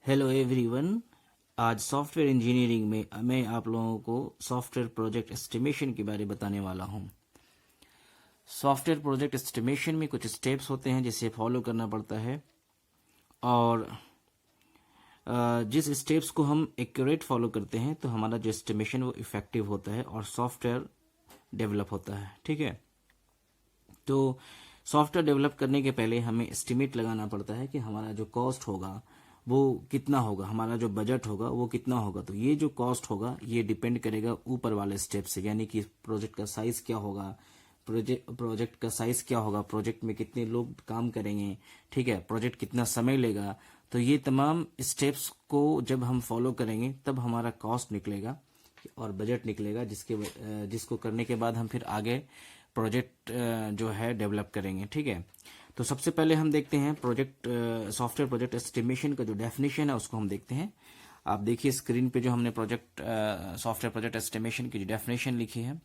Hello everyone. आज software engineering में मैं आप लोगों को सॉफ्टवेयर प्रोजेक्ट एस्टिमेशन के बारे में बताने वाला हूं। सॉफ्टवेयर प्रोजेक्ट एस्टिमेशन में कुछ स्टेप्स होते हैं जिसे फॉलो करना पड़ता है और जिस स्टेप्स को हम एक्यूरेट फॉलो करते हैं तो हमारा जो एस्टिमेशन वो इफेक्टिव होता है और सॉफ्टवेयर डेवलप होता है। ठीक है, तो सॉफ्टवेयर डेवलप करने के पहले हमें एस्टिमेट लगाना पड़ता है कि हमारा जो कॉस्ट होगा वो कितना होगा, हमारा जो बजट होगा वो कितना होगा। तो ये जो कॉस्ट होगा ये डिपेंड करेगा ऊपर वाले स्टेप से, यानी कि प्रोजेक्ट का साइज क्या होगा, प्रोजेक्ट का साइज क्या होगा, प्रोजेक्ट में कितने लोग काम करेंगे, ठीक है, प्रोजेक्ट कितना समय लेगा। तो ये तमाम स्टेप्स को जब हम फॉलो करेंगे तब हमारा कॉस्ट निकलेगा और बजट निकलेगा, जिसको करने के बाद हम फिर आगे प्रोजेक्ट जो है डेवलप करेंगे। ठीक है, तो सबसे पहले हम देखते हैं सॉफ्टवेयर प्रोजेक्ट एस्टिमेशन का जो डेफिनेशन है उसको हम देखते हैं। आप देखिए स्क्रीन पे जो हमने सॉफ्टवेयर प्रोजेक्ट एस्टिमेशन की जो डेफिनेशन लिखी है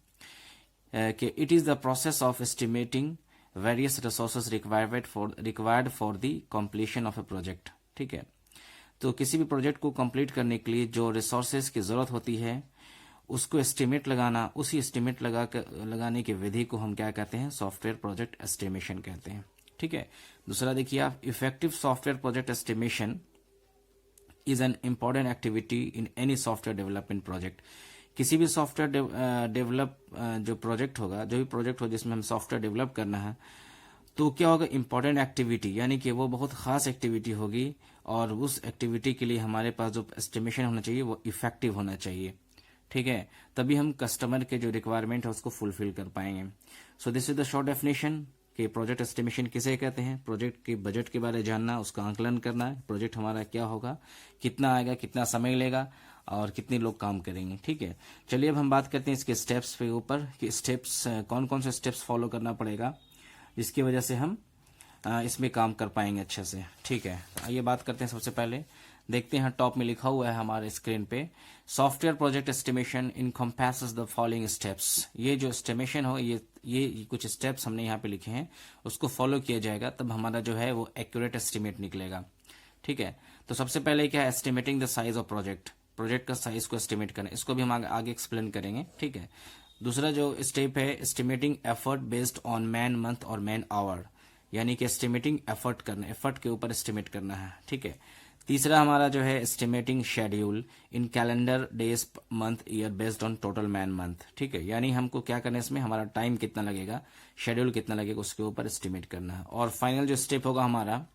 कि it is the process of estimating various resources required for the completion of A project. ठीक है, तो किसी भी प्रोजेक्ट को कंप्लीट करने के लिए जो रिसोर्सेज की जरूरत होती है उसको एस्टिमेट लगाना, उसी एस्टिमेट लगाने की विधि को हम क्या कहते हैं, सॉफ्टवेयर प्रोजेक्ट एस्टिमेशन कहते हैं। ठीक है, दूसरा देखिए आप, effective software project estimation is an important activity in any software development project. किसी भी सॉफ्टवेयर डेवलप जो प्रोजेक्ट होगा, जो भी प्रोजेक्ट हो जिसमें हम सॉफ्टवेयर डेवलप करना है, तो क्या होगा, इंपॉर्टेंट एक्टिविटी, यानी कि वो बहुत खास एक्टिविटी होगी और उस एक्टिविटी के लिए हमारे पास जो एस्टिमेशन होना चाहिए वो इफेक्टिव होना चाहिए। ठीक है, तभी हम कस्टमर के जो रिक्वायरमेंट है उसको फुलफिल कर पाएंगे। So this is the short definition कि प्रोजेक्ट एस्टिमेशन किसे कहते हैं। प्रोजेक्ट के बजट के बारे में जानना, उसका आंकलन करना है, प्रोजेक्ट हमारा क्या होगा, कितना आएगा, कितना समय लेगा और कितने लोग काम करेंगे। ठीक है, चलिए अब हम बात करते हैं इसके स्टेप्स पे ऊपर कि स्टेप्स कौन कौन से स्टेप्स फॉलो करना पड़ेगा जिसकी वजह से हम इसमें काम कर पाएंगे अच्छे से। ठीक है, आइए बात करते हैं। सबसे पहले देखते हैं, टॉप में लिखा हुआ है हमारे स्क्रीन पे, software project estimation encompasses the following steps. ये जो एस्टिमेशन हो, ये कुछ स्टेप्स हमने यहाँ पे लिखे हैं, उसको फॉलो किया जाएगा तब हमारा जो है वो एक्यूरेट एस्टिमेट निकलेगा। ठीक है, तो सबसे पहले क्या है, estimating the size of project का साइज को एस्टिमेट करना, इसको भी हम आगे एक्सप्लेन करेंगे। ठीक है, दूसरा जो स्टेप है, estimating effort based on man month और मैन आवर, यानी कि एस्टिमेटिंग एफर्ट करना, एफर्ट के ऊपर एस्टिमेट करना है। ठीक है, तीसरा हमारा जो है estimating schedule in calendar days month year based on total man month. ठीक है, यानी हमको क्या करना है, इसमें हमारा टाइम कितना लगेगा, शेड्यूल कितना लगेगा, उसके ऊपर एस्टिमेट करना है। और फाइनल जो स्टेप होगा हमारा,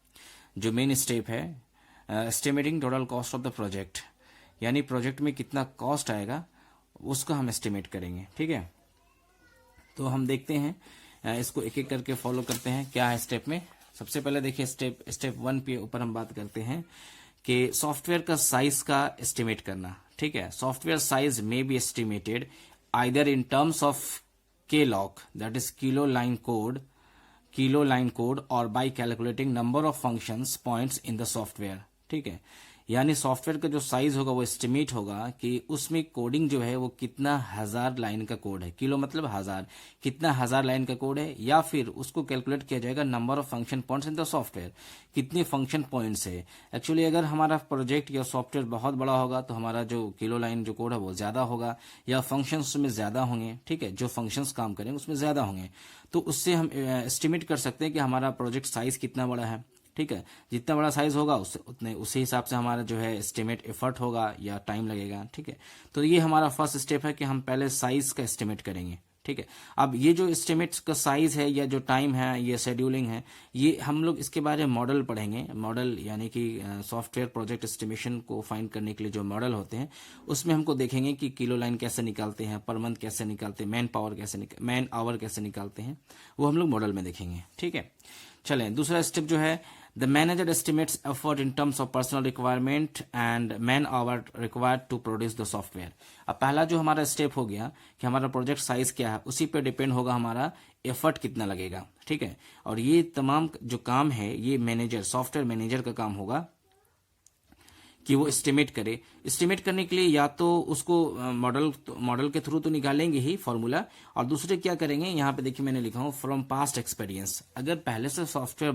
जो मेन स्टेप है, estimating total cost of the project, यानी प्रोजेक्ट में कितना कॉस्ट आएगा उसको हम एस्टिमेट करेंगे। ठीक है, तो हम देखते हैं इसको एक एक करके फॉलो करते हैं क्या है स्टेप में। सबसे पहले देखिए स्टेप 1 पे ऊपर हम बात करते हैं कि सॉफ्टवेयर का साइज का एस्टिमेट करना। ठीक है, सॉफ्टवेयर साइज में be estimated either in terms of KLOC, that is kilo line code, और by calculating number of functions points in the software. ठीक है, यानी सॉफ्टवेयर का जो साइज होगा वो एस्टिमेट होगा कि उसमें कोडिंग जो है वो कितना 1000 लाइन का कोड है, किलो मतलब 1000, कितना 1000 लाइन का कोड है, या फिर उसको कैलकुलेट किया जाएगा number of function points in the software, कितने फंक्शन पॉइंट्स है। एक्चुअली अगर हमारा प्रोजेक्ट या सॉफ्टवेयर बहुत बड़ा होगा तो हमारा जो किलो लाइन जो कोड है वो ज्यादा होगा, या फंक्शंस में ज्यादा होंगे। ठीक है, जो फंक्शंस काम करेंगे उसमें ज्यादा होंगे, तो उससे हम एस्टिमेट कर सकते हैं कि हमारा प्रोजेक्ट साइज कितना बड़ा है। ठीक है, जितना बड़ा साइज होगा उसी हिसाब से हमारा जो है एस्टिमेट एफर्ट होगा या टाइम लगेगा। ठीक है, तो ये हमारा फर्स्ट स्टेप है कि हम पहले साइज का एस्टिमेट करेंगे। ठीक है, अब ये जो एस्टिमेट का साइज है या जो टाइम है, ये शेड्यूलिंग है, ये हम लोग इसके बारे में मॉडल पढ़ेंगे। मॉडल यानी कि सॉफ्टवेयर प्रोजेक्ट एस्टिमेशन को फाइंड करने के लिए जो मॉडल होते हैं उसमें हमको देखेंगे कि किलो लाइन कैसे निकालते हैं, पर मंथ कैसे निकालते हैं, मैन आवर कैसे निकालते हैं, वो हम लोग मॉडल में देखेंगे। ठीक है, चलें दूसरा स्टेप जो है, the manager estimates effort in terms of personnel requirement and man hour required to produce the software. अब पहला जो हमारा स्टेप हो गया कि हमारा प्रोजेक्ट साइज क्या है, उसी पे डिपेंड होगा हमारा एफर्ट कितना लगेगा। ठीक है, और ये तमाम जो काम है ये सॉफ्टवेयर मैनेजर का काम होगा कि वो एस्टिमेट करे। एस्टिमेट करने के लिए या तो उसको मॉडल के थ्रू तो निकालेंगे ही फॉर्मूला, और दूसरे क्या करेंगे, यहाँ पे देखिए मैंने लिखा हूँ फ्रॉम पास्ट एक्सपीरियंस। अगर पहले से सॉफ्टवेयर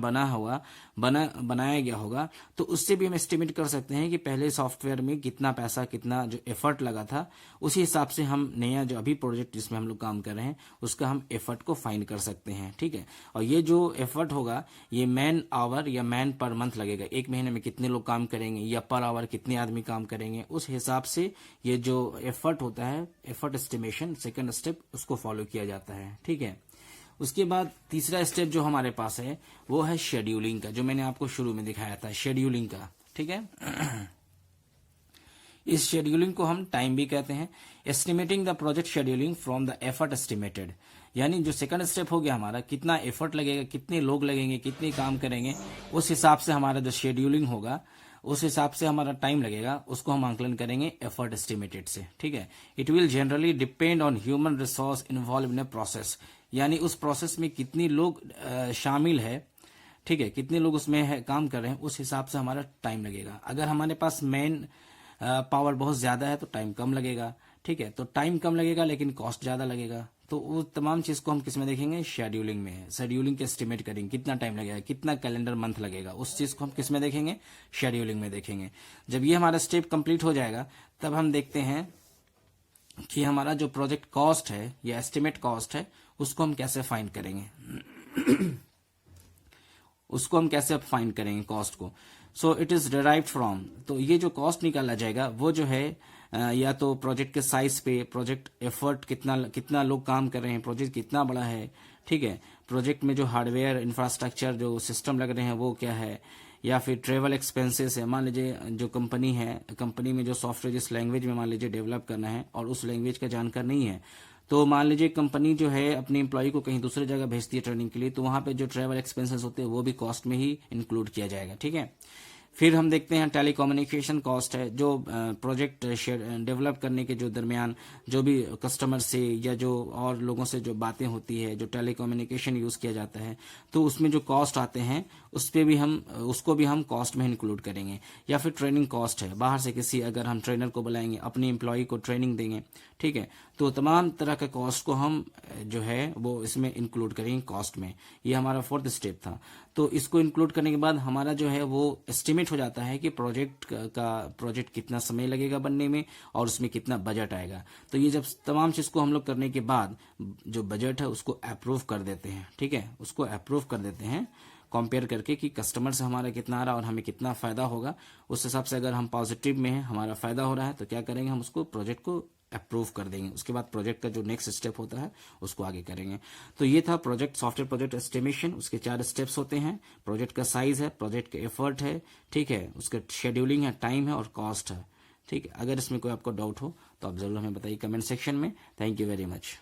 बनाया गया होगा तो उससे भी हम एस्टिमेट कर सकते हैं कि पहले सॉफ्टवेयर में कितना पैसा, कितना जो एफर्ट लगा था, उसी हिसाब से हम नया जो अभी प्रोजेक्ट जिसमें हम लोग काम कर रहे हैं उसका हम एफर्ट को फाइंड कर सकते हैं। ठीक है, और ये जो एफर्ट होगा ये मैन आवर या मैन पर मंथ लगेगा, एक महीने में कितने लोग काम करेंगे या पर आवर कितने आदमी काम करेंगे, उस हिसाब से ये जो एफर्ट होता है, एफर्ट एस्टिमेशन सेकंड स्टेप, उसको फॉलो किया जाता है। ठीक है, उसके बाद तीसरा स्टेप जो हमारे पास है वो है शेड्यूलिंग का, जो मैंने आपको शुरू में दिखाया था, शेड्यूलिंग का। ठीक है, इस शेड्यूलिंग को हम टाइम भी कहते हैं। Estimating the project scheduling from the effort estimated, यानी जो सेकंड स्टेप हो गया हमारा, कितना एफर्ट लगेगा, कितने लोग लगेंगे, कितने काम करेंगे, उस हिसाब से हमारा जो शेड्यूलिंग होगा, उस हिसाब से हमारा टाइम लगेगा, उसको हम आंकलन करेंगे एफर्ट एस्टिमेटेड से। ठीक है, it will generally depend on human resource involve in a process, यानी उस प्रोसेस में कितने लोग शामिल है, ठीक है, कितने लोग उसमें है, काम कर रहे हैं, उस हिसाब से हमारा टाइम लगेगा। अगर हमारे पास मैन पावर बहुत ज्यादा है तो टाइम कम लगेगा। ठीक है, तो टाइम कम लगेगा लेकिन कॉस्ट ज्यादा लगेगा, तो वो तमाम चीज को हम किस में देखेंगे, शेड्यूलिंग में। शेड्यूलिंग के एस्टिमेट करेंगे कितना टाइम लगेगा, कितना कैलेंडर मंथ लगेगा, उस चीज को हम किस में देखेंगे, शेड्यूलिंग में देखेंगे। जब ये हमारा स्टेप कंप्लीट हो जाएगा तब हम देखते हैं कि हमारा जो प्रोजेक्ट कॉस्ट है या एस्टिमेट कॉस्ट है उसको हम कैसे फाइंड करेंगे उसको हम कैसे फाइंड करेंगे कॉस्ट को। So it is derived from, तो ये जो कॉस्ट निकाला जाएगा वो जो है या तो प्रोजेक्ट के साइज पे, प्रोजेक्ट एफर्ट कितना लोग काम कर रहे हैं, प्रोजेक्ट कितना बड़ा है, ठीक है, प्रोजेक्ट में जो हार्डवेयर इंफ्रास्ट्रक्चर जो सिस्टम लग रहे हैं वो क्या है, या फिर ट्रेवल एक्सपेंसेस है। मान लीजिए जो कंपनी है, कंपनी में जो सॉफ्टवेयर जिस लैंग्वेज में मान लीजिए डेवलप करना है और उस लैंग्वेज का जानकार नहीं है, तो मान लीजिए कंपनी जो है अपने एम्प्लॉय को कहीं दूसरी जगह भेजती है ट्रेनिंग के लिए, तो वहां पे जो ट्रेवल एक्सपेंसेस होते हैं वो भी कॉस्ट में ही इंक्लूड किया जाएगा। ठीक है, फिर हम देखते हैं टेलीकम्युनिकेशन कॉस्ट है, जो प्रोजेक्ट डेवलप करने के जो दरमियान जो भी कस्टमर से या जो और लोगों से जो बातें होती है, जो टेलीकम्युनिकेशन यूज किया जाता है, तो उसमें जो कॉस्ट आते हैं उसको भी हम कॉस्ट में इंक्लूड करेंगे। या फिर ट्रेनिंग कॉस्ट है, बाहर से किसी अगर हम ट्रेनर को बुलाएंगे, अपने एम्प्लॉय को ट्रेनिंग देंगे, ठीक है, तो तमाम तरह के कॉस्ट को हम जो है वो इसमें इंक्लूड करेंगे कॉस्ट में। ये हमारा फोर्थ स्टेप था। तो इसको इंक्लूड करने के बाद हमारा जो है वो एस्टिमेट हो जाता है कि प्रोजेक्ट कितना समय लगेगा बनने में और उसमें कितना बजट आएगा। तो ये जब तमाम चीज को हम लोग करने के बाद जो बजट है उसको अप्रूव कर देते हैं। ठीक है, उसको अप्रूव कर देते हैं कंपेयर करके कि कस्टमर से हमारा कितना आ रहा और हमें कितना फायदा होगा। उस हिसाब से अगर हम पॉजिटिव में है, हमारा फायदा हो रहा है, तो क्या करेंगे, हम उसको प्रोजेक्ट को अप्रूव कर देंगे। उसके बाद प्रोजेक्ट का जो नेक्स्ट स्टेप होता है उसको आगे करेंगे। तो ये था सॉफ्टवेयर प्रोजेक्ट एस्टिमेशन। उसके 4 स्टेप्स होते हैं। प्रोजेक्ट का साइज है, प्रोजेक्ट का एफर्ट है, ठीक है, उसका शेड्यूलिंग है, टाइम है और कॉस्ट है। ठीक है, अगर इसमें कोई आपको डाउट हो तो आप जरूर हमें बताइए कमेंट सेक्शन में। Thank you very much.